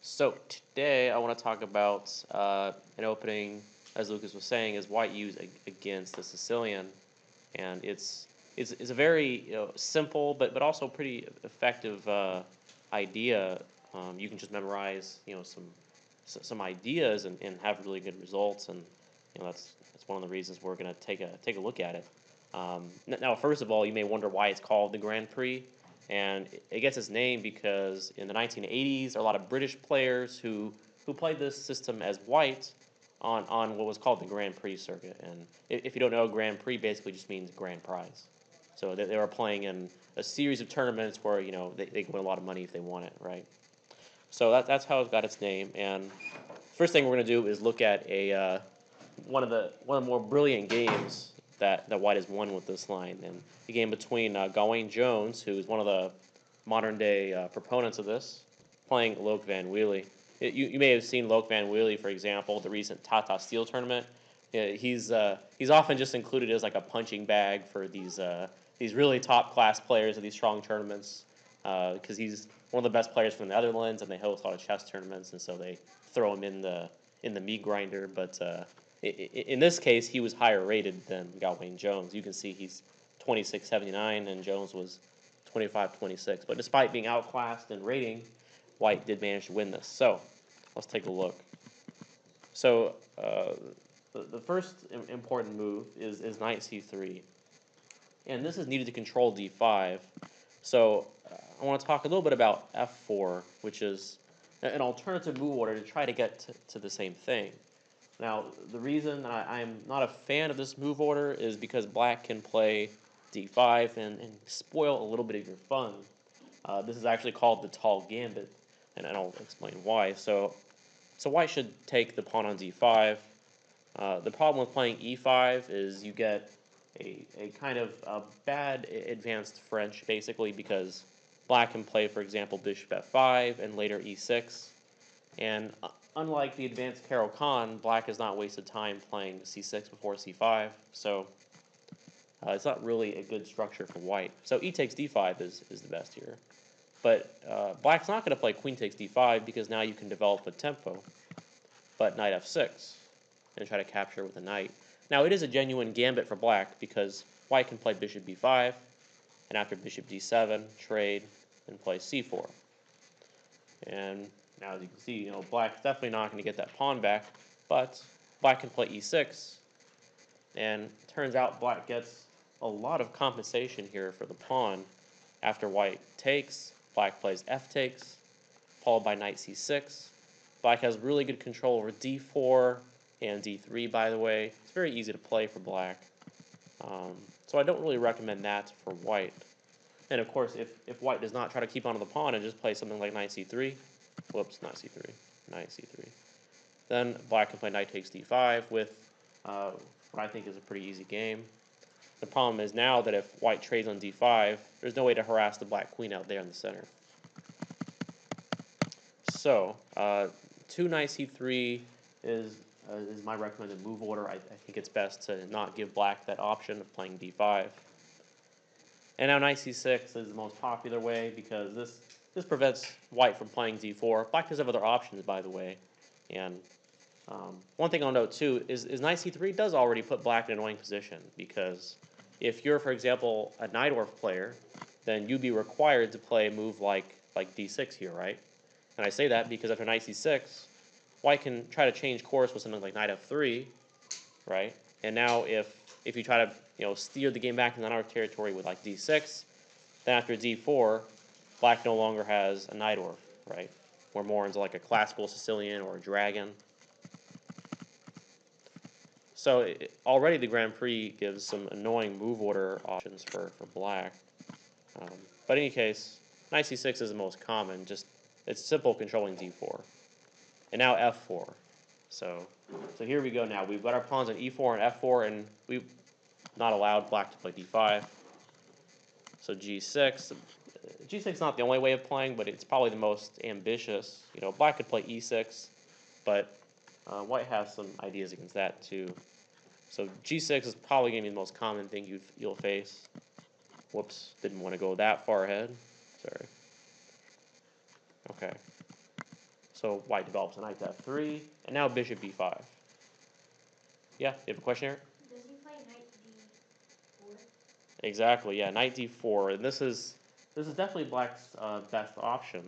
So today I want to talk about an opening, as Lucas was saying, is white used against the Sicilian, and it's a very simple but also pretty effective idea. You can just memorize some ideas and have really good results, and that's one of the reasons we're going to take a look at it. Now, first of all, you may wonder why it's called the Grand Prix. And it gets its name because in the 1980s, there are a lot of British players who played this system as white on what was called the Grand Prix circuit. And if you don't know, Grand Prix basically just means grand prize. So they were playing in a series of tournaments where they can win a lot of money if they won it, right? So that's how it got its name. And first thing we're going to do is look at a one of the more brilliant games that White has won with this line, and the game between Gawain Jones, who is one of the modern day proponents of this, playing Loke Van Wheelie. You may have seen Loke Van Wheelie, for example, the recent Tata Steel tournament. He's often just included as like a punching bag for these really top class players of these strong tournaments, because he's one of the best players from the Netherlands, and they host a lot of chess tournaments, and so they throw him in the meat grinder. But in this case, he was higher rated than Gawain Jones. You can see he's 2679, and Jones was 2526. But despite being outclassed in rating, White did manage to win this. So let's take a look. So the first important move is knight c3. And this is needed to control d5. So I want to talk a little bit about f4, which is an alternative move order to try to get to the same thing. Now, the reason I'm not a fan of this move order is because black can play d5 and spoil a little bit of your fun. This is actually called the tall gambit, and I'll explain why. So white should take the pawn on d5. The problem with playing e5 is you get a kind of a bad advanced French, basically, because black can play, for example, bishop f5 and later e6. And unlike the advanced Caro-Kann, black has not wasted time playing c6 before c5, so it's not really a good structure for white. So e takes d5 is the best here. But black's not going to play queen takes d5 because now you can develop a tempo, but knight f6 and try to capture with a knight. Now it is a genuine gambit for black because white can play bishop b5, and after bishop d7, trade, and play c4. And now, as you can see, black's definitely not going to get that pawn back, but black can play e6, and it turns out black gets a lot of compensation here for the pawn. After white takes, black plays f takes, followed by knight c6. Black has really good control over d4 and d3, by the way. It's very easy to play for black. So I don't really recommend that for white. And of course, if white does not try to keep on to the pawn and just play something like knight c3, whoops, not c3, knight c3, then black can play knight takes d5 with what I think is a pretty easy game. The problem is now that if white trades on d5, there's no way to harass the black queen out there in the center. So 2 knight c3 is my recommended move order. I think it's best to not give black that option of playing d5. And now knight c6 is the most popular way because this prevents white from playing d4. Black does have other options, by the way. And one thing I'll note too is knight c3 does already put black in an annoying position, because if you're, for example, a Najdorf player, then you'd be required to play a move like d6 here, right? And I say that because after knight c6, white can try to change course with something like knight f3, right? And now if you try to steer the game back into Najdorf territory with like d6, then after d4, black no longer has a Najdorf, right? We're more into like a classical Sicilian or a dragon. So already the Grand Prix gives some annoying move order options for black. But in any case, knight c6 is the most common. Just it's simple controlling d4. And now f4. So here we go now. We've got our pawns on e4 and f4, and we've not allowed black to play d5. So g6. G6 is not the only way of playing, but it's probably the most ambitious. Black could play e6, but white has some ideas against that too. So g6 is probably going to be the most common thing you'll face. Whoops, didn't want to go that far ahead. Sorry. Okay. So So white develops a knight to f3, and now bishop b5. Yeah, you have a question here? Does he play knight d4? Exactly, yeah, knight d4. And this is definitely black's best option.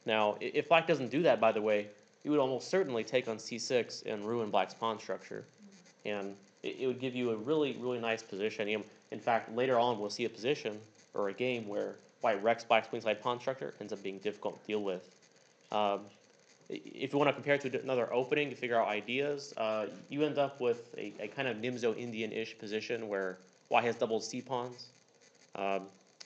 Now, if black doesn't do that, by the way, you would almost certainly take on c6 and ruin black's pawn structure. And it would give you a really, really nice position. In fact, later on, we'll see a position or a game where white wrecks black's queenside pawn structure, ends up being difficult to deal with. If you want to compare it to another opening to figure out ideas, you end up with a kind of Nimzo Indian-ish position where white has double c-pawns.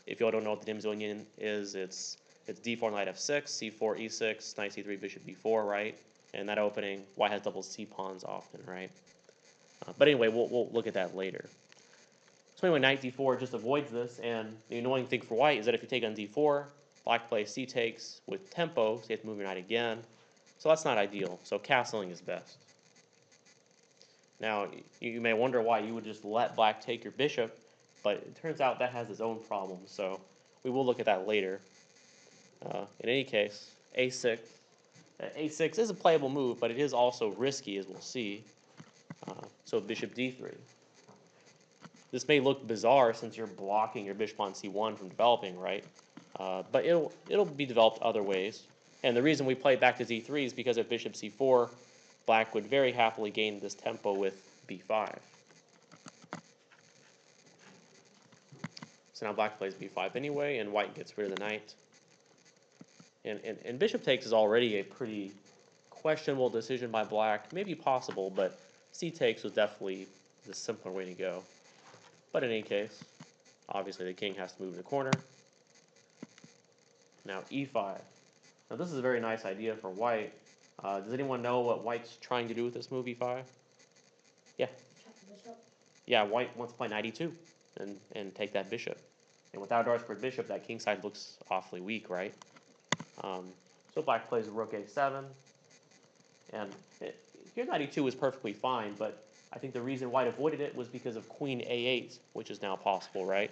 If you all don't know what the Nimzo Indian is, it's d4 knight f6, c4 e6, knight c3 bishop b4, right? And that opening, white has double c-pawns often, right? But anyway, we'll look at that later. So anyway, knight d4 just avoids this, and the annoying thing for white is that if you take on d4, black plays c takes with tempo, so you have to move your knight again. So that's not ideal. So castling is best. Now, you may wonder why you would just let black take your bishop, but it turns out that has its own problems. So we will look at that later. In any case, a6. A6 is a playable move, but it is also risky, as we'll see. So bishop d3. This may look bizarre since you're blocking your bishop on c1 from developing, right? But it'll be developed other ways. And the reason we play back to z3 is because of bishop c4, black would very happily gain this tempo with b5. So now black plays b5 anyway, and white gets rid of the knight. And bishop takes is already a pretty questionable decision by black. Maybe possible, but c takes was definitely the simpler way to go. But in any case, obviously the king has to move in the corner. Now e5. Now this is a very nice idea for white. Does anyone know what white's trying to do with this move, e5? Yeah. Bishop. Yeah, white wants to play knight e2 and take that bishop. And without Dartford bishop, that king side looks awfully weak, right? So black plays rook a7. And here knight e2 is perfectly fine, but I think the reason white avoided it was because of queen a8, which is now possible, right?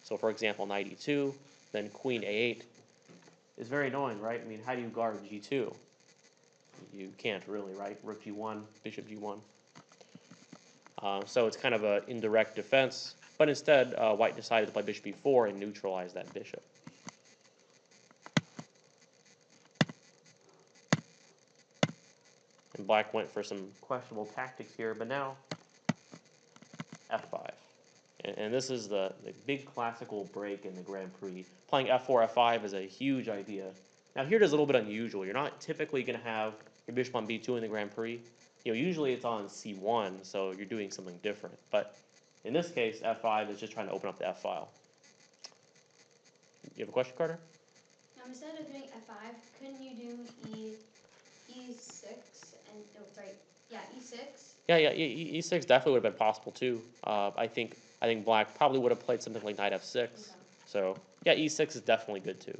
So for example, knight e2, then queen a8 is very annoying, right? I mean, how do you guard g2? You can't really, right? Rook g1, bishop g1. So it's kind of an indirect defense, but instead white decided to play bishop b4 and neutralize that bishop. And black went for some questionable tactics here, but now f5. And this is the big classical break in the Grand Prix. Playing f4, f5 is a huge idea. Now here it is a little bit unusual. You're not typically going to have your bishop on b2 in the Grand Prix. Usually it's on c1, so you're doing something different. But in this case, f5 is just trying to open up the f file. You have a question, Carter? Instead of doing f5, couldn't you do e6 and e6? Yeah, e6 definitely would have been possible too. I think black probably would have played something like knight f6. Okay. So yeah, e6 is definitely good too.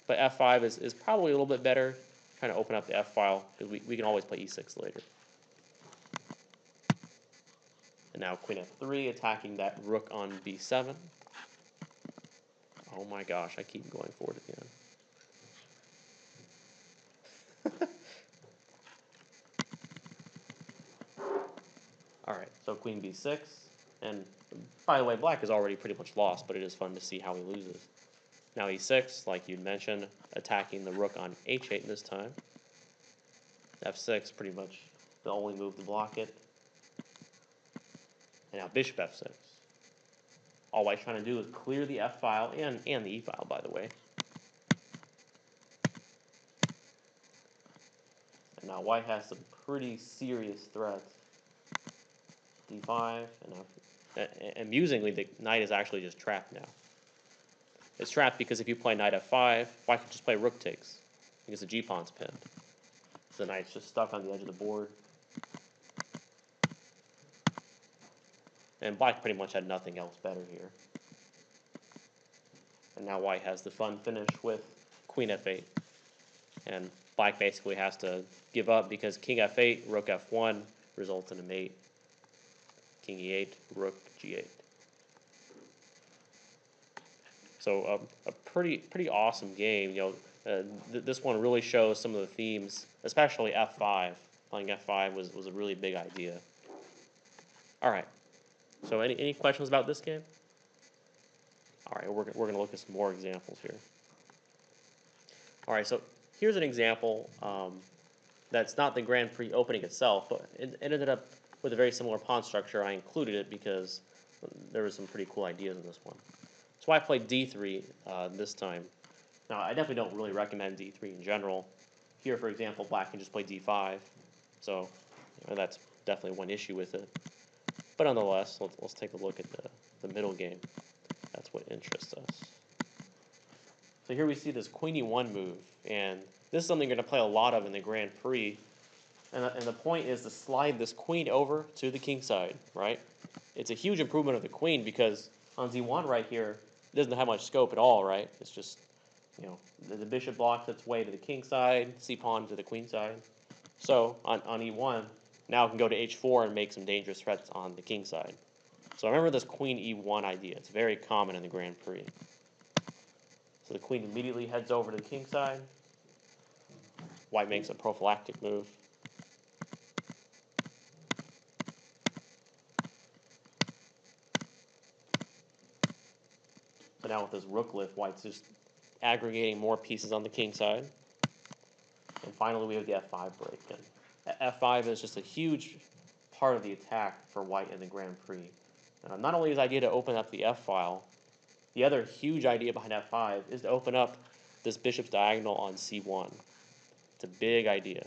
But f5 is probably a little bit better, trying to open up the f file, because we can always play e6 later. And now queen f3, attacking that rook on b7. Oh my gosh, I keep going forward again. Alright, so queen b6. And by the way, black is already pretty much lost, but it is fun to see how he loses. Now e6, like you'd mentioned, attacking the rook on h8 this time. f6, pretty much the only move to block it. And now bishop f6. All white's trying to do is clear the f file and the e file, by the way. And now white has some pretty serious threats. d5, and amusingly, the knight is actually just trapped now. It's trapped because if you play knight f5, white can just play rook takes, because the g-pawn's pinned. So the knight's just stuck on the edge of the board. And black pretty much had nothing else better here. And now white has the fun finish with queen f8. And black basically has to give up because king f8, rook f1 results in a mate. King e8, rook g8. So a pretty awesome game. This one really shows some of the themes, especially F5. Playing F5 was a really big idea. All right. So any questions about this game? All right, we're going to look at some more examples here. All right, so here's an example that's not the Grand Prix opening itself, but it ended up with a very similar pawn structure. I included it because there were some pretty cool ideas in this one. So I played D3 this time. Now, I definitely don't really recommend D3 in general. Here, for example, black can just play D5. So that's definitely one issue with it. But nonetheless, let's take a look at the middle game. That's what interests us. So here we see this Queen E1 move. And this is something you're going to play a lot of in the Grand Prix. And the point is to slide this queen over to the king side, right? It's a huge improvement of the queen because on Z1 right here, it doesn't have much scope at all, right? It's just, the bishop blocks its way to the king side, c pawn to the queen side. So on E1, now it can go to H4 and make some dangerous threats on the king side. So remember this queen E1 idea. It's very common in the Grand Prix. So the queen immediately heads over to the king side. White makes a prophylactic move. But now with this rook lift, white's just aggregating more pieces on the king side. And finally, we have the F5 break. And F5 is just a huge part of the attack for white in the Grand Prix. Not only is the idea to open up the F file, the other huge idea behind F5 is to open up this bishop's diagonal on C1. It's a big idea.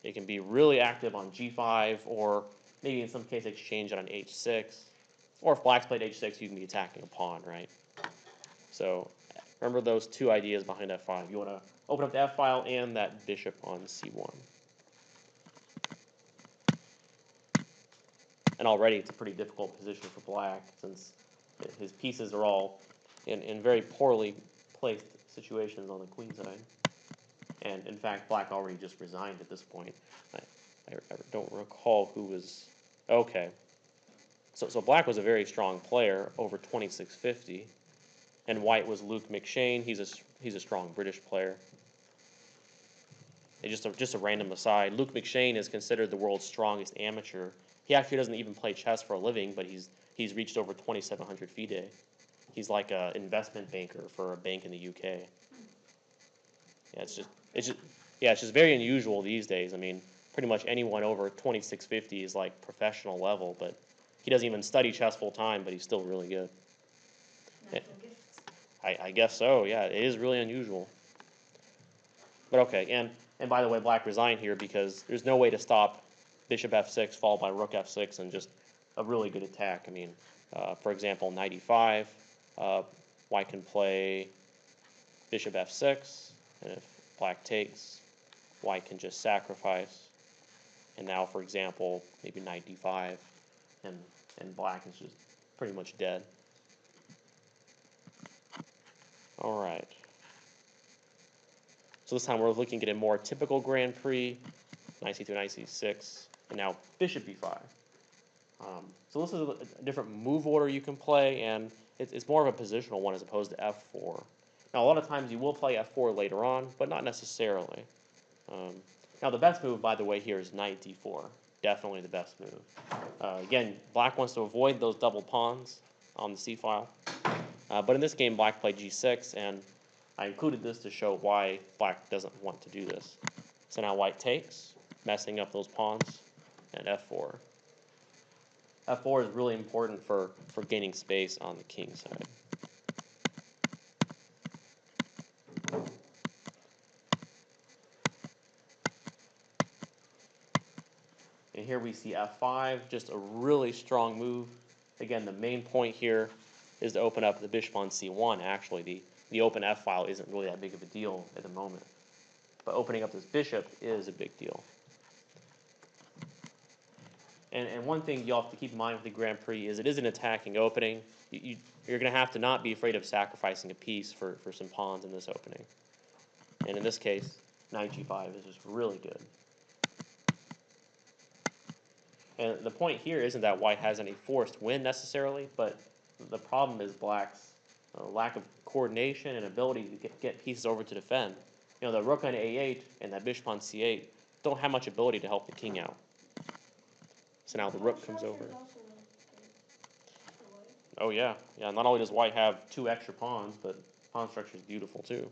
It can be really active on G5, or maybe in some case exchange it on H6. Or if black's played H6, you can be attacking a pawn, right? So remember those two ideas behind F5. You want to open up the F file and that bishop on C1. And already it's a pretty difficult position for black since his pieces are all in very poorly placed situations on the queen side. And in fact, black already just resigned at this point. I don't recall who was... Okay. So black was a very strong player, over 2650. And white was Luke McShane. He's a strong British player. And just a random aside, Luke McShane is considered the world's strongest amateur. He actually doesn't even play chess for a living, but he's reached over 2,700 FIDE. He's like an investment banker for a bank in the UK. Yeah, it's just very unusual these days. I mean, pretty much anyone over 2650 is like professional level, but he doesn't even study chess full time, but he's still really good. I guess so. Yeah, it is really unusual. But okay, and by the way, black resigned here because there's no way to stop bishop f6 followed by rook f6 and just a really good attack. I mean, for example, knight e5, white can play bishop f6, and if black takes, white can just sacrifice. And now, for example, maybe knight d5, and black is just pretty much dead. All right. So this time we're looking at a more typical Grand Prix, knight c3, knight c6, and now bishop e5. So this is a different move order you can play, and it's more of a positional one as opposed to f4. Now, a lot of times you will play f4 later on, but not necessarily. Now, the best move, by the way, here is knight d4. Definitely the best move. Again, black wants to avoid those double pawns on the c file. But in this game, black played g6, and I included this to show why black doesn't want to do this. So now white takes, messing up those pawns, and f4. f4 is really important for gaining space on the king side. And here we see f5, just a really strong move. Again, the main point here is to open up the bishop on c1. Actually, the open f file isn't really that big of a deal at the moment. But opening up this bishop is a big deal. And one thing you'll have to keep in mind with the Grand Prix is it is an attacking opening. You're going to have to not be afraid of sacrificing a piece for some pawns in this opening. And in this case, knight g5 is just really good. And the point here isn't that white has any forced win necessarily, but the problem is black's lack of coordination and ability to get pieces over to defend. the rook on a8 and that bishop on c8 don't have much ability to help the king out. So now the rook comes over. Oh yeah, yeah. Not only does white have 2 extra pawns, but pawn structure is beautiful too.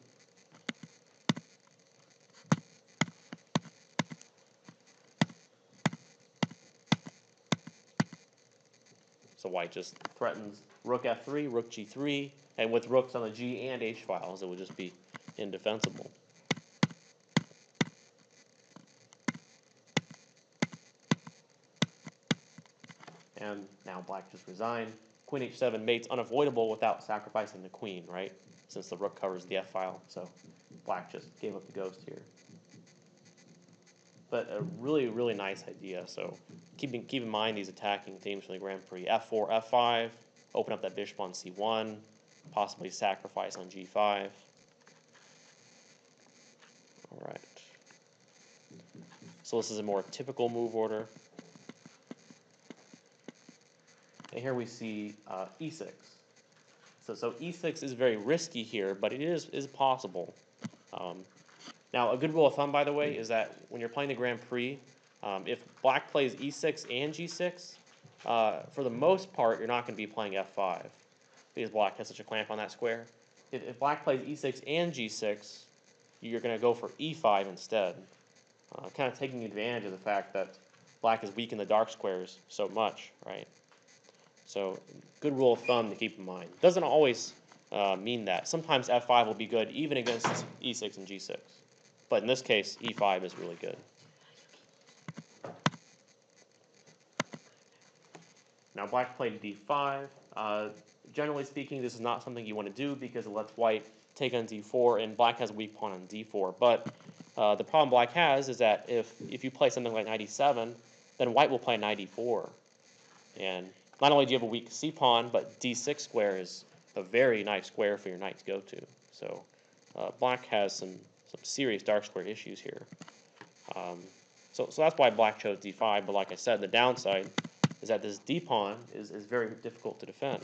So white just threatens rook f3, rook g3, and with rooks on the g and h files, it would just be indefensible. And now black just resigned. Queen h7 mate's unavoidable without sacrificing the queen, right? Since the rook covers the f-file, so black just gave up the ghost here. But a really, really nice idea. So keep in mind these attacking themes from the Grand Prix. f4, f5, open up that bishop on c1, possibly sacrifice on g5. All right. So this is a more typical move order. And here we see e6. So e6 is very risky here, but it is possible. Now, a good rule of thumb, by the way, is that when you're playing the Grand Prix, if black plays e6 and g6, for the most part, you're not going to be playing f5 because black has such a clamp on that square. If black plays e6 and g6, you're going to go for e5 instead, kind of taking advantage of the fact that black is weak in the dark squares so much, right? So good rule of thumb to keep in mind. Doesn't always mean that. Sometimes f5 will be good even against e6 and g6. But in this case, e5 is really good. Now black played d5. Generally speaking, this is not something you want to do because it lets white take on d4, and black has a weak pawn on d4. But the problem black has is that if you play something like knight e7, then white will play knight e4. And not only do you have a weak c-pawn, but d6 square is a very nice square for your knight to go to. So black has some serious dark square issues here. So that's why black chose d5, but like I said, the downside is that this d-pawn is very difficult to defend.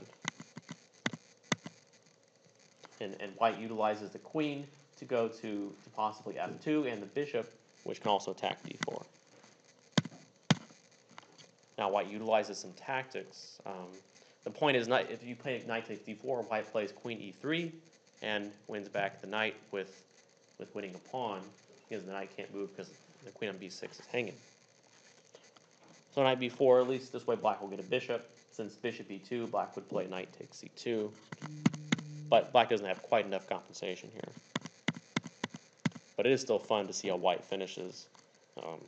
And white utilizes the queen to go to possibly f2, and the bishop, which can also attack d4. Now white utilizes some tactics. The point is, not if you play knight takes d4, white plays queen e3 and wins back the knight with winning a pawn, because the knight can't move because the queen on b6 is hanging. So knight b4, at least this way black will get a bishop. Since bishop e2, black would play knight takes c2. But black doesn't have quite enough compensation here. But it is still fun to see how white finishes. So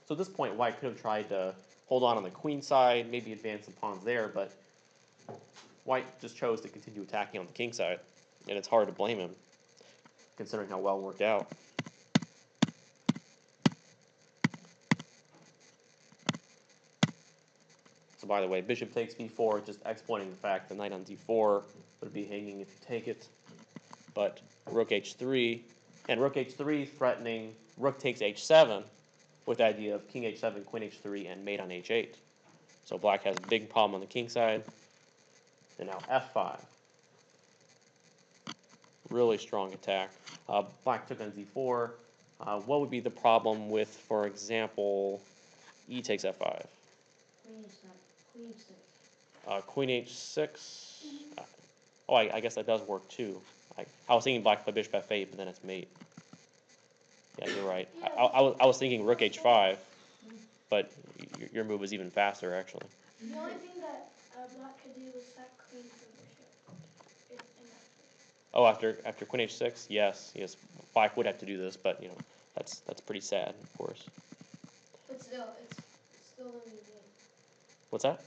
at this point, white could have tried to hold on the queen side, maybe advance some pawns there, but white just chose to continue attacking on the king side. And it's hard to blame him, considering how well it worked out. So by the way, bishop takes b4, just exploiting the fact the knight on d4 would be hanging if you take it. But rook h3, and rook h3 threatening rook takes h7 with the idea of king h7, queen h3, and mate on h8. So black has a big problem on the king side. And now f5. Really strong attack. Black took on d4. What would be the problem with, for example, e takes f5? Queen h6. Oh, I guess that does work too. I was thinking black play bishop f8, but then it's mate. Yeah, you're right. I was thinking rook h5, but your move is even faster, actually. The only thing that black could do was sack queen for bishop. Oh, after queen h6, yes, black would have to do this, but that's pretty sad, of course. But still, it's still going to be made. What's that?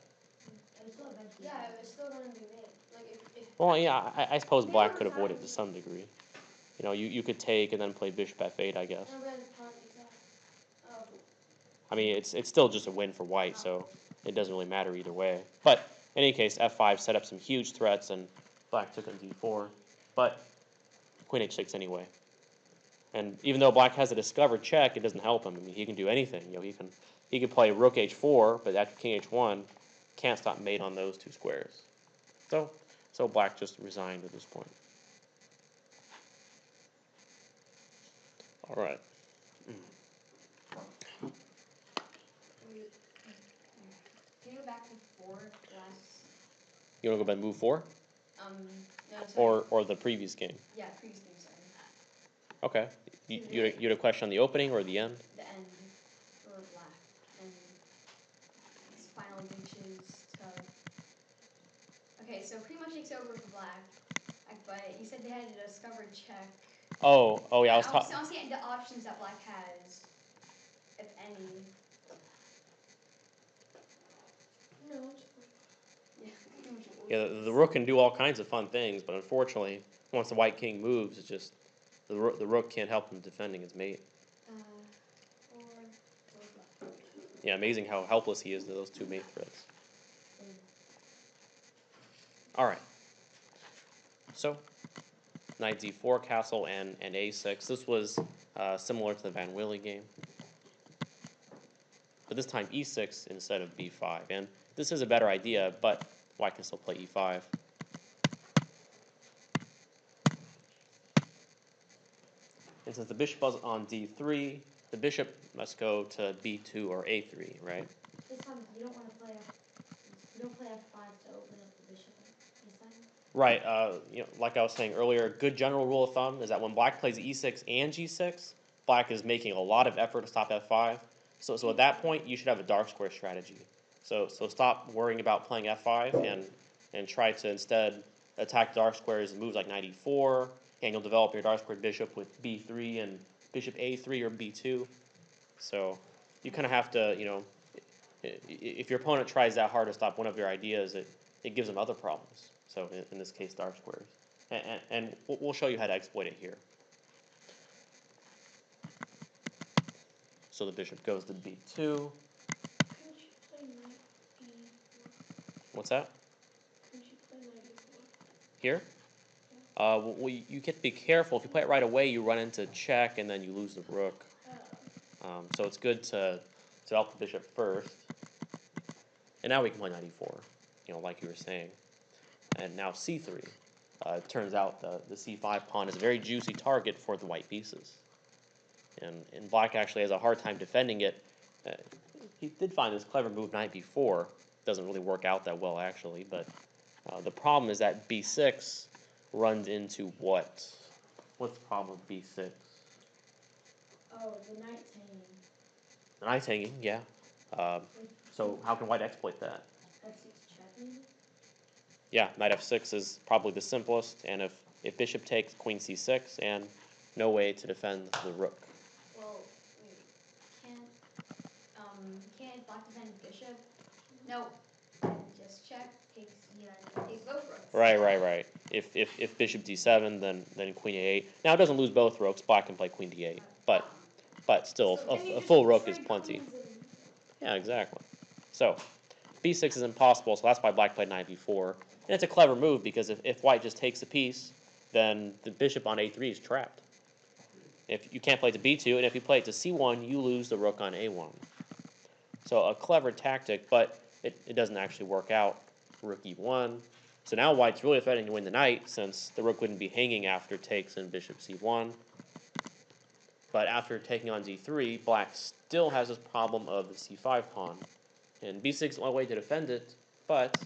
Yeah, it's still going to be made. Like if Well, yeah, I suppose black could avoid it to some degree. You could take and then play bishop f8, I guess. I mean, it's still just a win for white, so it doesn't really matter either way. But in any case, f5 set up some huge threats, and black took on d4. But queen h6 anyway. And even though black has a discovered check, it doesn't help him. I mean, he can do anything. He can play rook h4, but after king h1, can't stop mate on those two squares. So black just resigned at this point. All right. Can you go back to 4 last? You want to go back and move 4? No, sorry. Or the previous game? Yeah, previous game, sorry. Okay. You had a question on the opening or the end? The end for black. And its final reaches to... Okay, so pretty much it's over for black. But you said they had a discover check. Oh yeah, I was I talking. was seeing the options that black has, if any. No, it's Yeah, pretty much what Yeah, the rook can do all kinds of fun things, but unfortunately, once the white king moves, it's just the rook can't help him defending his mate. or black. Yeah, amazing how helpless he is to those two mate threats. All right. So, knight d4, castle, and a6. This was similar to the Van Willy game, but this time e6 instead of b5. And this is a better idea, but white can still play e5. And since the bishop was on d3, the bishop must go to b2 or a3, right? This time you don't want to play you don't play f5 to open up the bishop this time. Right. Like I was saying earlier, a good general rule of thumb is that when black plays e6 and g6, black is making a lot of effort to stop f5. So at that point, you should have a dark square strategy. So stop worrying about playing f5 and try to instead attack dark squares and moves like knight e4, and you'll develop your dark squared bishop with b3 and bishop a3 or b2. So you kind of have to, if your opponent tries that hard to stop one of your ideas, it gives them other problems. So in this case, dark squares. And we'll show you how to exploit it here. So the bishop goes to b2. Couldn't you play knight e4? What's that? Couldn't you play knight e4? Here? Well, you get to be careful. If you play it right away, you run into check, and then you lose the rook. So it's good to help the bishop first. And now we can play knight e4, like you were saying. And now c3. It turns out the c5 pawn is a very juicy target for the white pieces. And black actually has a hard time defending it. He did find this clever move knight b4. Doesn't really work out that well, actually. But the problem is that b6 runs into what? What's the problem with b6? Oh, the knight's hanging. The knight's hanging, yeah. So how can white exploit that? F6 check maybe? Yeah, knight f6 is probably the simplest. And if bishop takes, queen c6, and no way to defend the rook. Well, can't black defend bishop? No. Just check. Takes both rooks. Right. If bishop d7, then queen a8. Now it doesn't lose both rooks. Black can play queen d8, but still a full rook is plenty. Yeah, exactly. So b6 is impossible, so that's why black played knight b4. And it's a clever move because if white just takes a piece, then the bishop on a3 is trapped. If you can't play to b2, and if you play it to c1, you lose the rook on a1. So a clever tactic, but it doesn't actually work out. Rook e1. So now white's really threatening to win the knight since the rook wouldn't be hanging after takes and bishop c1. But after taking on d3, black still has this problem of the c5 pawn. And b6 is the only way to defend it, but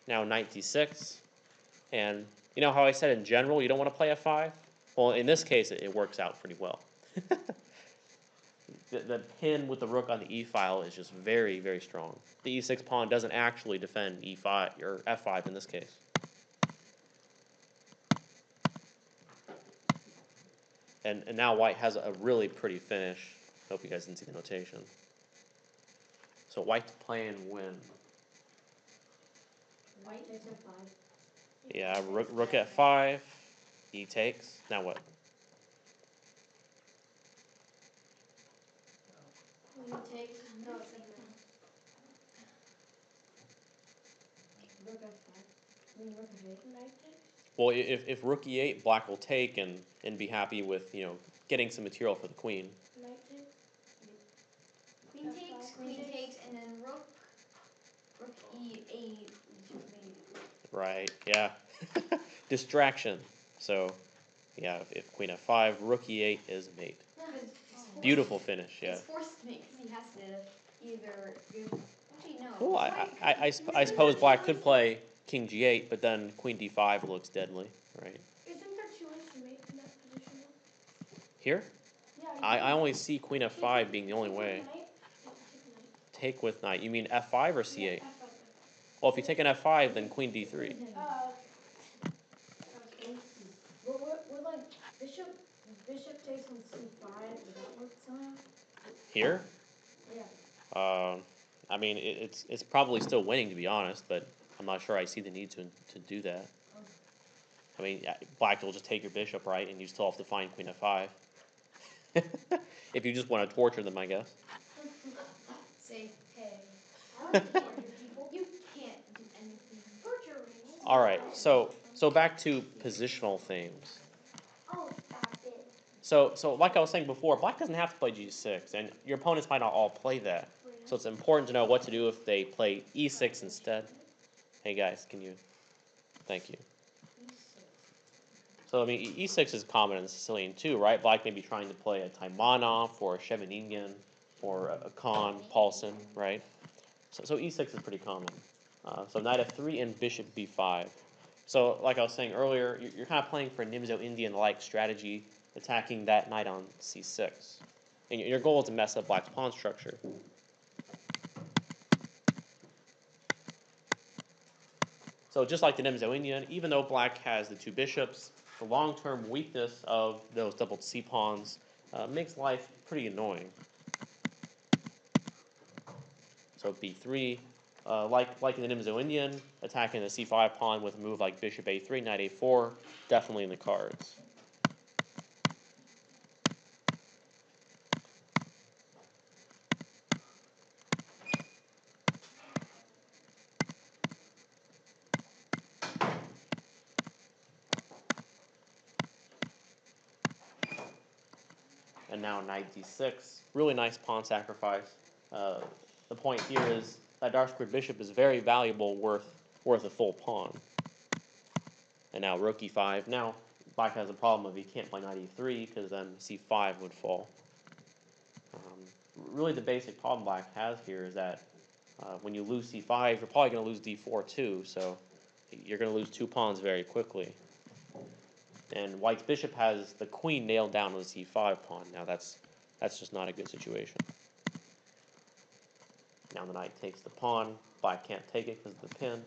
now knight d6. And you know how I said in general you don't want to play f5? Well, in this case, it works out pretty well. The pin with the rook on the e-file is just very, very strong. The e6 pawn doesn't actually defend e5 or f5 in this case. And now white has a really pretty finish. Hope you guys didn't see the notation. So white to play and win. White takes f5. Yeah, rook f5. E takes. Now what? Queen takes. No, it's rook f5. I mean rook f8. Knight takes. Well, if rook e8, black will take and be happy with getting some material for the queen. Knight takes. Queen takes, and then rook e8. Right. Yeah. Distraction. So, yeah, if queen f5, rook e8 is mate. because it's forced. Beautiful finish, yeah. It's forced to make because he has to either give. Actually, no. Well, Why- I suppose black could play king g8, but then queen d5 looks deadly, right? Isn't there two ways to mate in that position though? Here, Yeah. I only see queen f5 being the only way. Take with knight. You mean f5 or c8? Well, if you take an f5, then queen d3. Would like bishop takes on c5, would that work somehow? Here, Yeah. I mean it's probably still winning to be honest, but I'm not sure I see the need to do that. I mean, black will just take your bishop, right, and you still have to find queen f5. If you just want to torture them, I guess. Say, hey, I like to torture people. you can't do anything. Torture. All right, so back to positional themes. Oh, stop it. So like I was saying before, black doesn't have to play g6, and your opponents might not all play that. So it's important to know what to do if they play e6 instead. Hey guys, can you? Thank you. So I mean, e6 is common in the Sicilian too, right? Black may be trying to play a Taimanov or a Scheveningen or a Kahn, Paulsen, right? So e6 is pretty common. So knight f3 and bishop b5. So like I was saying earlier, you're kind of playing for a Nimzo-Indian-like strategy, attacking that knight on c6. And your goal is to mess up black's pawn structure. So just like the Nimzo-Indian, even though black has the two bishops, the long-term weakness of those doubled c-pawns makes life pretty annoying. So b3, like in the Nimzo-Indian, attacking the c5 pawn with a move like bishop a3, knight a4, definitely in the cards. And now knight d6, really nice pawn sacrifice. The point here is that dark squared bishop is very valuable, worth a full pawn. And now rook e5. Now black has a problem of he can't play knight e3 because then c5 would fall. Really, the basic problem black has here is that when you lose c5, you're probably going to lose d4 too. So you're going to lose two pawns very quickly. And white's bishop has the queen nailed down with the c5 pawn. Now that's just not a good situation. Now the knight takes the pawn. Black can't take it because of the pin.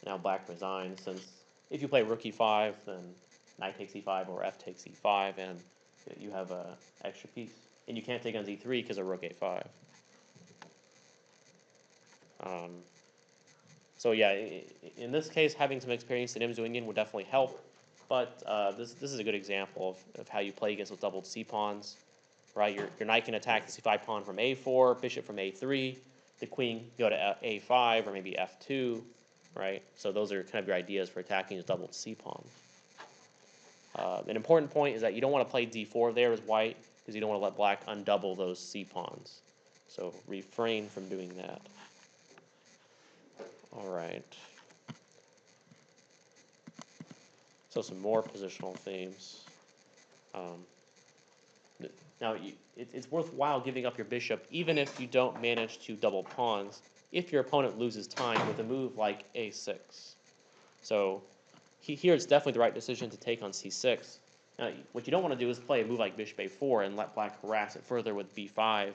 Now black resigns, since if you play rook e5, then knight takes e5 or f takes e5, and you have an extra piece. And you can't take on z3 because of rook a5. So yeah, in this case, having some experience in Nimzo-Indian would definitely help. But this is a good example of how you play against with doubled c-pawns. Right, your knight can attack the c5 pawn from a4, bishop from a3, the queen go to a5 or maybe f2, right? So those are kind of your ideas for attacking his doubled c-pawns. An important point is that you don't want to play d4 there as white because you don't want to let black undouble those c-pawns. So refrain from doing that. All right. So some more positional themes. Now, it's worthwhile giving up your bishop, even if you don't manage to double pawns, if your opponent loses time with a move like a6. So here it's definitely the right decision to take on c6. Now, what you don't want to do is play a move like bishop a4 and let black harass it further with b5,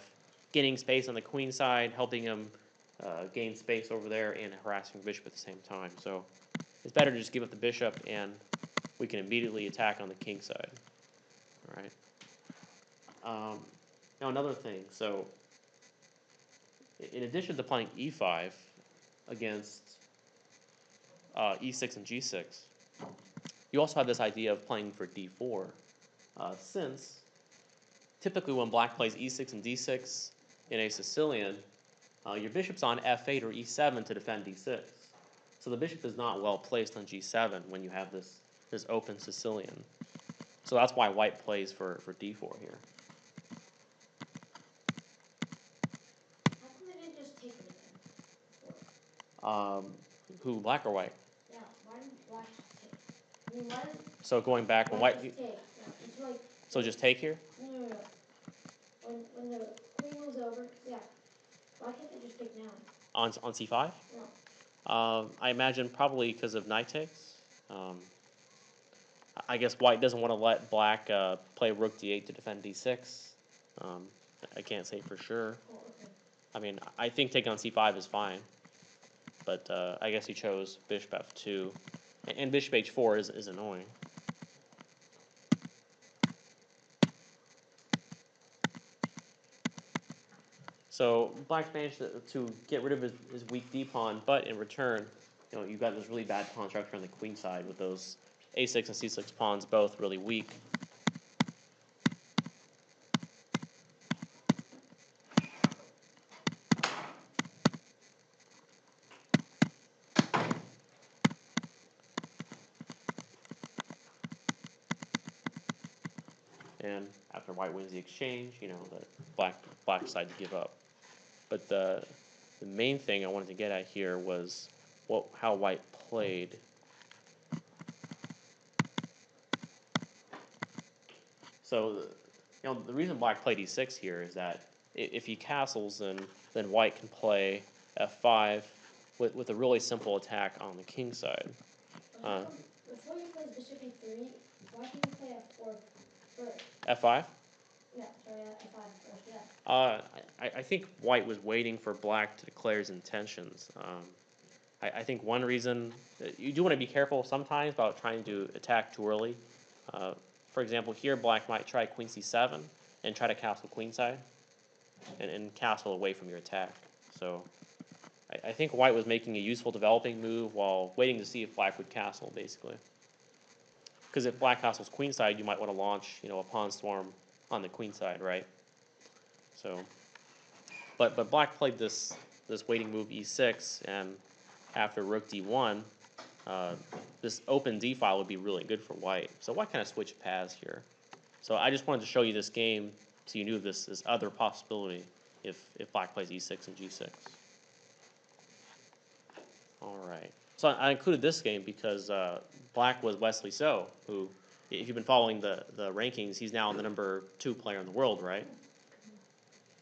gaining space on the queen side, helping him gain space over there, and harassing the bishop at the same time. So it's better to just give up the bishop, and we can immediately attack on the king side. All right. Now another thing, so in addition to playing e5 against e6 and g6, you also have this idea of playing for d4, since typically when black plays e6 and d6 in a Sicilian, your bishop's on f8 or e7 to defend d6. So the bishop is not well placed on g7 when you have this open Sicilian. So that's why white plays for d4 here. Take it again. Who, black or white? Yeah, why didn't black just take? I mean, why does So going back, when black white, just take? No, it's like, so just take here. no. When the queen moves over, yeah. Why can't they just take now? On c5? No. I imagine probably because of knight takes. I guess white doesn't want to let black play rook d8 to defend d6. Um, I can't say for sure. Oh, okay. I mean, I think taking on c5 is fine, but I guess he chose bishop f2, and bishop h4 is annoying. So black managed to get rid of his weak d pawn, but in return, you've got this really bad pawn structure on the queen side with those a6 and c6 pawns both really weak. And after white wins the exchange, the black decided to give up. But the main thing I wanted to get at here was how white played. So the reason black played e6 here is that if he castles, then white can play f5 with a really simple attack on the king side. Before you play bishop e3, why can't you play f4 first? f5? Yeah, sorry, f5 first, yeah. I think white was waiting for black to declare his intentions. I think one reason, you do want to be careful sometimes about trying to attack too early. For example, here black might try queen c7 and try to castle queenside and castle away from your attack. So I think white was making a useful developing move while waiting to see if black would castle, basically. Because if black castles queenside, you might want to launch, a pawn storm on the queenside, right? So, but black played this waiting move e6, and after rook d1, this open d file would be really good for white. So white kind of switched paths here. So I just wanted to show you this game so you knew of this other possibility if black plays e6 and g6. All right. So I included this game because black was Wesley So, who, if you've been following the rankings, he's now the #2 player in the world, right?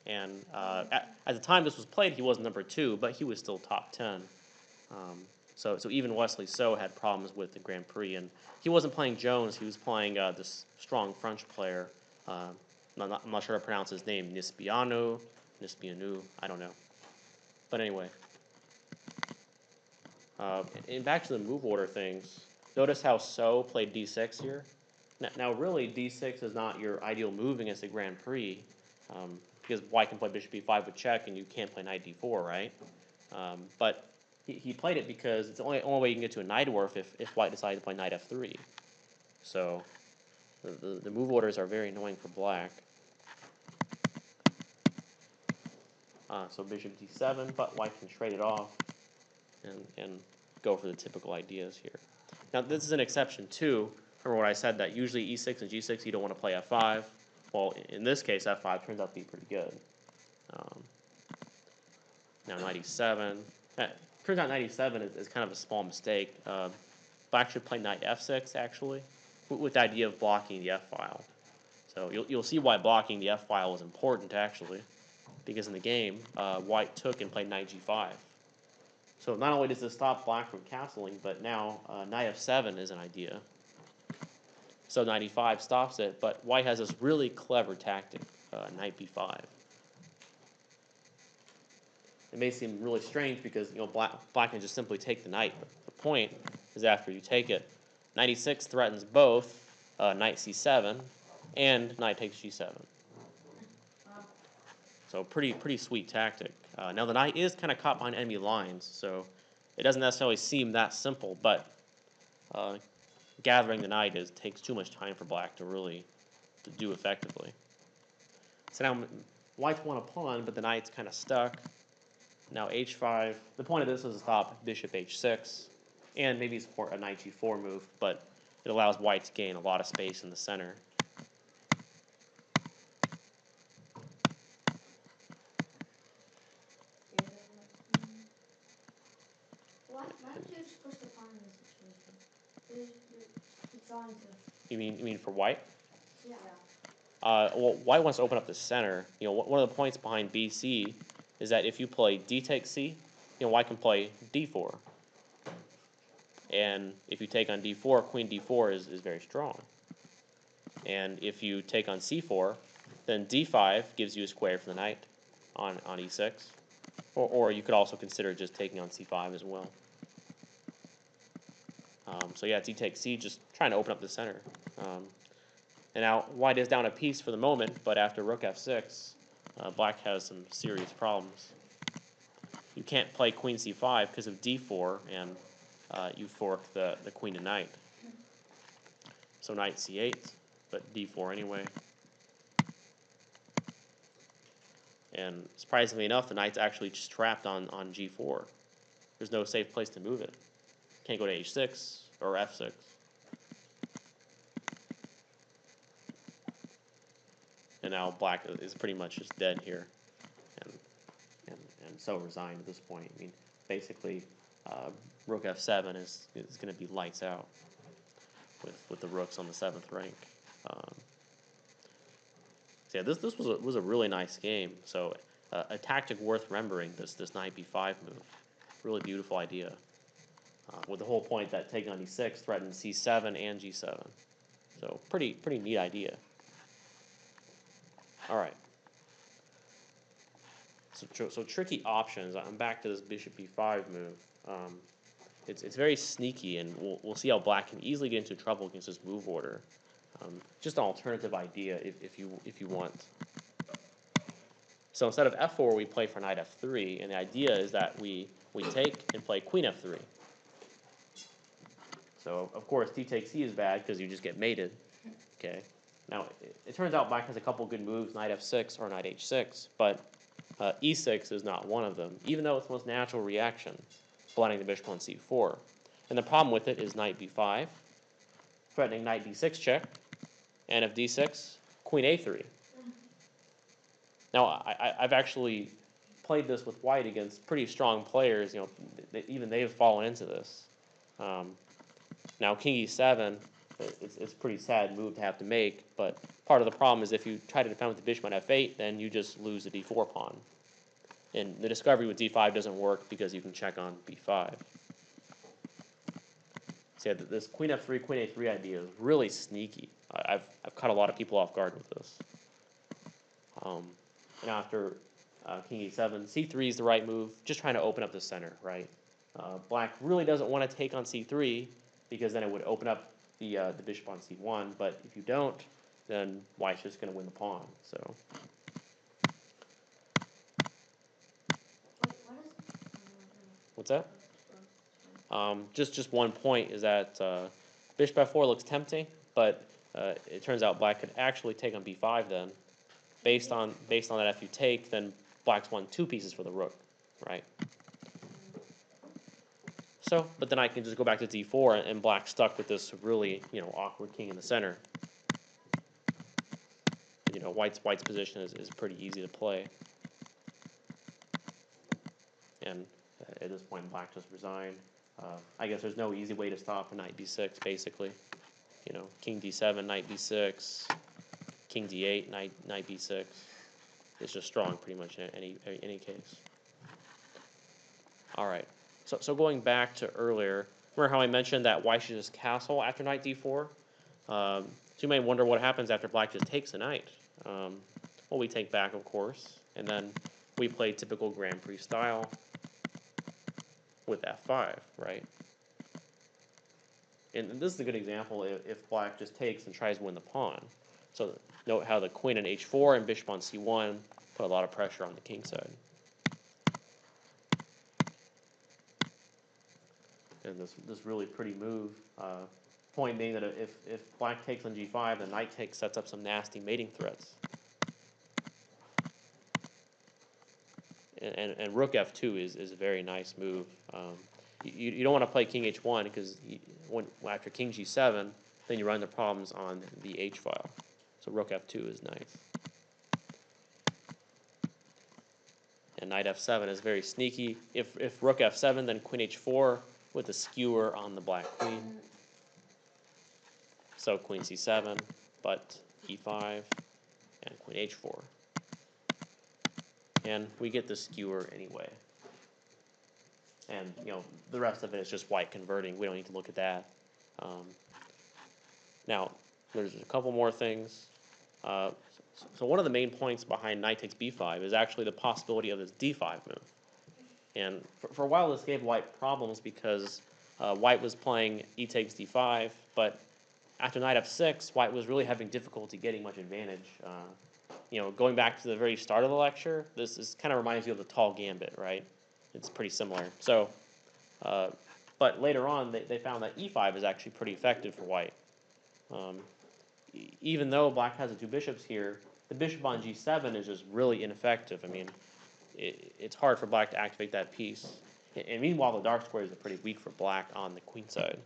And at the time this was played, he was #2, but he was still top 10. So even Wesley So had problems with the Grand Prix, and he wasn't playing Jones. He was playing this strong French player. I'm not sure how to pronounce his name. Nispianu, I don't know. But anyway, and back to the move order things. Notice how So played d6 here. Now really, d6 is not your ideal move against the Grand Prix, because white can play bishop e5 with check, and you can't play knight d4, right? But he played it because it's the only way you can get to a knight dwarf if white decided to play knight f3. So the move orders are very annoying for black. So bishop d7, but white can trade it off and go for the typical ideas here. Now this is an exception too. Remember what I said, that usually e6 and g6 you don't want to play f5. Well, in this case, f5 turns out to be pretty good. Now knight e7. Turns out knight e7 is kind of a small mistake. Black should play knight f6 actually, with the idea of blocking the f-file. So you'll see why blocking the f-file is important actually, because in the game, white took and played knight g5. So not only does this stop black from castling, but now knight f7 is an idea. So knight e5 stops it, but white has this really clever tactic, knight b5. It may seem really strange because black can just simply take the knight. But the point is, after you take it, knight e6 threatens both knight c7 and knight takes g7. So pretty sweet tactic. Now the knight is kind of caught behind enemy lines, so it doesn't necessarily seem that simple. But gathering the knight takes too much time for black to really do effectively. So now white's won a pawn, but the knight's kind of stuck. Now h5. The point of this is to stop bishop h6, and maybe support a knight g4 move, but it allows white to gain a lot of space in the center. Why would you just push the pawn in this situation? it's on to? You mean for white? Yeah. Well, white wants to open up the center. You know, one of the points behind BC is that if you play D takes C, you know, white can play D4. And if you take on D4, Queen D4 is very strong. And if you take on C4, then D5 gives you a square for the knight on E6. Or you could also consider just taking on C5 as well. So yeah, D takes C, just trying to open up the center. And now white is down a piece for the moment, but after rook F6, black has some serious problems. You can't play Queen C5 because of D4, and you fork the queen to knight. So knight C8, but D4 anyway. And surprisingly enough, the knight's actually just trapped on G4. There's no safe place to move it. Can't go to H6 or F6. And now black is pretty much just dead here, and so resigned at this point. I mean, basically, rook F7 is going to be lights out with the rooks on the 7th rank. So yeah, this was a really nice game. So a tactic worth remembering, this knight B5 move, really beautiful idea. With the whole point that taking on E6 threatened C7 and G7. So pretty neat idea. All right. So tricky options. I'm back to this bishop b5 move. It's very sneaky, and we'll see how black can easily get into trouble against this move order. Just an alternative idea if you want. So instead of f4, we play for knight f3, and the idea is that we take and play queen f3. So of course d takes c is bad because you just get mated. Okay. Now it turns out black has a couple good moves, knight f6 or knight h6, but e6 is not one of them, even though it's the most natural reaction, blinding the bishop on c4. And the problem with it is knight b5, threatening knight d6 check, and if d6, queen a3. Now I've actually played this with white against pretty strong players. You know, even they've fallen into this. Now king e7, it's a pretty sad move to have to make, but part of the problem is if you try to defend with the bishop on f8, then you just lose the d4 pawn. And the discovery with d5 doesn't work because you can check on b5. So yeah, this queen f3, queen a3 idea is really sneaky. I've caught a lot of people off guard with this. And after king e7, c3 is the right move, just trying to open up the center, right? Black really doesn't want to take on c3 because then it would open up the bishop on c1, but if you don't, then white's just going to win the pawn. So. What's that? Just one point is that bishop f4 looks tempting, but it turns out black could actually take on b5 then. Based on that, if you take, then black's won 2 pieces for the rook, right? So, but then I can just go back to d4, and black's stuck with this really, awkward king in the center. White's position is pretty easy to play. And at this point, black just resigned. I guess there's no easy way to stop a knight b6, basically. King d7, knight b6, king d8, knight b6. It's just strong pretty much in any case. All right. So going back to earlier, remember how I mentioned that white should just castle after knight d4? So you may wonder what happens after black just takes a knight. Well, we take back, of course, and then we play typical Grand Prix style with f5, right? And this is a good example if black just takes and tries to win the pawn. So note how the queen on h4 and bishop on c1 put a lot of pressure on the king side. And this really pretty move. Point being that if black takes on g5, the knight takes sets up some nasty mating threats. And rook f2 is a very nice move. You don't want to play king h1 because after king g7, then you run into problems on the h file. So rook f2 is nice. And knight f7 is very sneaky. If rook f7, then queen h4 with a skewer on the black queen. So queen c7, but e5, and queen h4. And we get the skewer anyway. And, the rest of it is just white converting. We don't need to look at that. Now, there's a couple more things. So one of the main points behind knight takes b5 is actually the possibility of this d5 move. And for a while, this gave white problems because white was playing e takes d5, but after knight f6, white was really having difficulty getting much advantage. Going back to the very start of the lecture, this kind of reminds you of the tall gambit, right? It's pretty similar. So, but later on, they found that e5 is actually pretty effective for white. Even though black has the two bishops here, the bishop on g7 is just really ineffective. I mean, it's hard for black to activate that piece. And meanwhile, the dark squares are pretty weak for black on the queen side.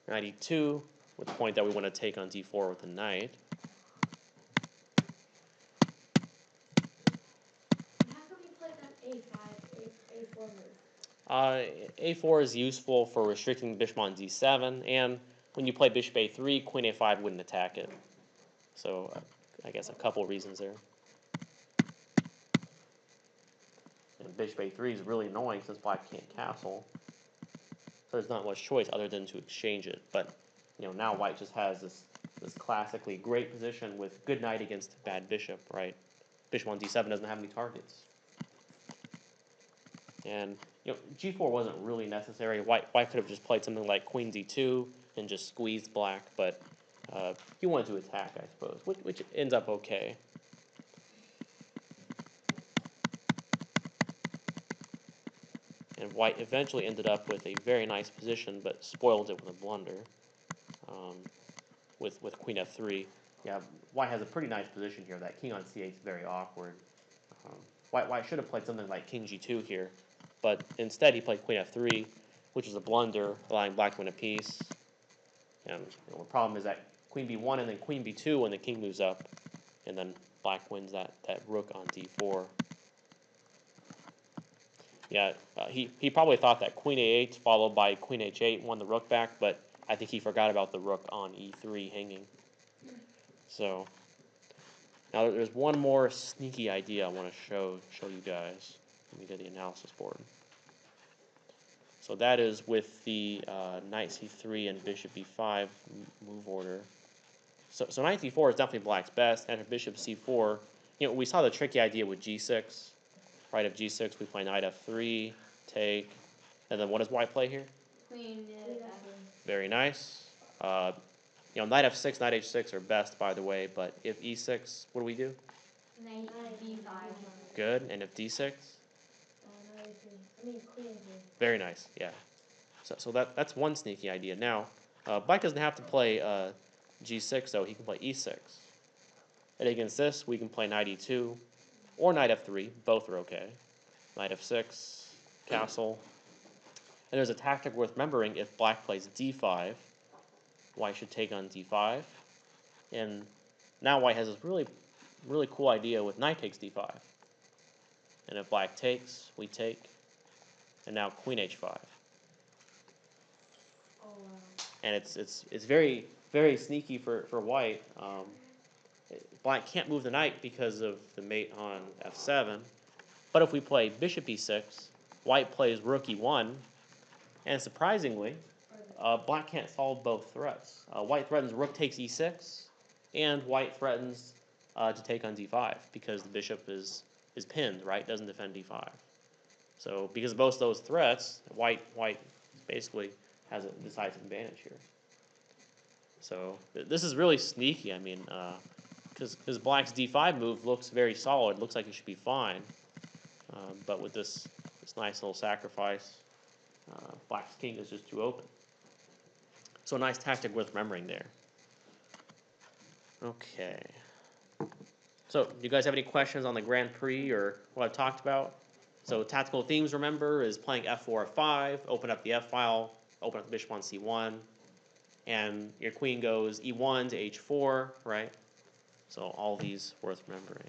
Knight e2, with the point that we want to take on d4 with the knight. How come you played that A5, A4 move? A4 is useful for restricting bishop on d7, and when you play bishop a3, queen a5 wouldn't attack it. So I guess a couple reasons there. And bishop a3 is really annoying since black can't castle. So there's not much choice other than to exchange it. But now white just has this classically great position with good knight against bad bishop, right? Bishop on d7 doesn't have any targets. And g4 wasn't really necessary. White could have just played something like queen d2 and just squeezed black, but he wanted to attack, I suppose, which ends up okay. And white eventually ended up with a very nice position, but spoiled it with a blunder with queen f3. Yeah, white has a pretty nice position here. That king on c8 is very awkward. White should have played something like king g2 here, but instead he played queen f3, which is a blunder, allowing black to win a piece. And the problem is that queen b1 and then queen b2 when the king moves up, and then black wins that rook on d4. Yeah, he probably thought that queen a8 followed by queen h8 won the rook back, but I think he forgot about the rook on e3 hanging. So now there's one more sneaky idea I want to show you guys. Let me get the analysis board. So that is with the knight c3 and bishop e5 move order. So knight d4 is definitely black's best. After bishop c4, we saw the tricky idea with g6. Right of g6, we play knight f3, take, and then what does white play here? Queen Very nice. Knight f6, knight h6 are best, by the way, but if e6, what do we do? knight b5. Good. And if d6? Knight A3. I mean, queen A3. Very nice, yeah. So that's one sneaky idea. Now, black doesn't have to play g6, though. He can play e6. And against this, we can play knight e2 or knight f3. Both are okay. Knight f6, castle. And there's a tactic worth remembering. If black plays d5, white should take on d5. And now white has this really, really cool idea with knight takes d5. And if black takes, we take. And now queen h5. Oh, wow. And it's very, very sneaky for white. Black can't move the knight because of the mate on f7. But if we play bishop e6, white plays rook e1. And surprisingly, black can't solve both threats. White threatens rook takes e6, and white threatens to take on d5 because the bishop is pinned, right? Doesn't defend d5. So because of both those threats, white basically has a decisive advantage here. So this is really sneaky. I mean, because black's d5 move looks very solid, looks like it should be fine, but with this nice little sacrifice, black's king is just too open. So a nice tactic worth remembering there. Okay. So do you guys have any questions on the Grand Prix or what I've talked about? So tactical themes, remember, is playing f4, f5, open up the f-file, open up the bishop on c1, and your queen goes e1 to h4, right? So all these worth remembering.